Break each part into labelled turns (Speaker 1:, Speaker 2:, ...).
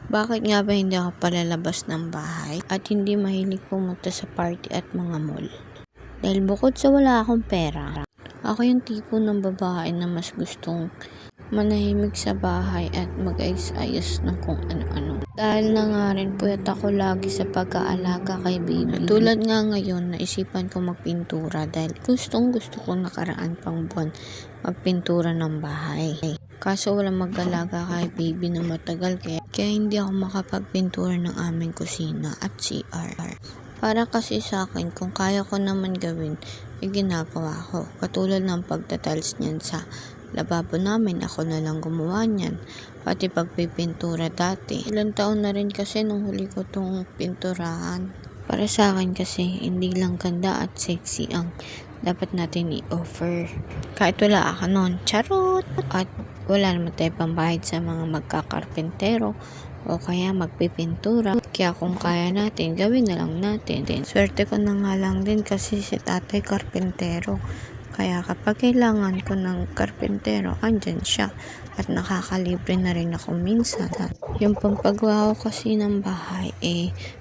Speaker 1: Bakit nga ba hindi ako palalabas ng bahay at hindi mahilig pumunta sa party at mga mall? Dahil bukod sa wala akong pera, ako yung tipo ng babae na mas gustong manahimik sa bahay at mag-ayos-ayos ng kung ano-ano. Dahil na nga rin puyat ako lagi sa pag-aalaga kay baby. Tulad nga ngayon, naisipan ko magpintura dahil gustong-gusto ko nakaraan pang buwan magpintura ng bahay. Kaso walang mag-alaga kay baby na matagal kaya hindi ako makapagpintura ng aming kusina at CR. Para kasi sa akin, kung kaya ko naman gawin, ginagawa ko. Katulad ng pagtatiles niyan sa lababo namin, ako na lang gumawa niyan. Pati pagpipintura dati. Ilang taon na rin kasi nung huli ko itong pinturahan. Para sa akin kasi, hindi lang ganda at sexy ang dapat natin i-offer. Kahit wala ako noon, charot! At wala naman tayo pambayad sa mga magkakarpentero o kaya magpipintura. Kaya kung kaya natin, gawin na lang natin. Swerte ko na nga lang din kasi si tatay karpentero. Kaya kapag kailangan ko ng karpentero, andyan siya. At nakakalibre na rin ako minsan. Yung pampagawa ko kasi ng bahay,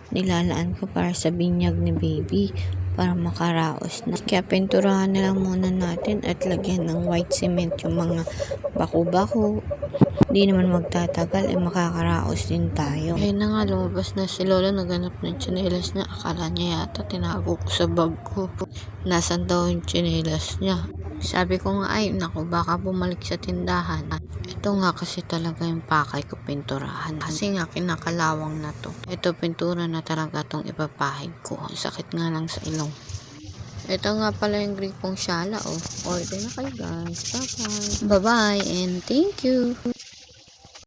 Speaker 1: nilalaan ko para sa binyag ni baby para makaraos na. Kaya pinturahan na lang muna natin at lagyan ng white cement yung mga bako-bako. Di naman magtatagal, makakaraos din tayo. Ayun na nga, lumabas na si Lola, naganap ng tsinelas niya. Akala niya yata tinago ko sa bag ko. Nasaan daw yung tsinelas niya? Sabi ko nga, ay naku, baka bumalik sa tindahan. Ito nga kasi talaga yung pakay ko pinturahan. Kasi nga kinakalawang na to. Ito pintura na talaga tong ipapahid ko. Sakit nga lang sa ilong. Ito nga pala yung gripong syala, oh. Order na kayo guys. Bye-bye. Bye-bye and thank you.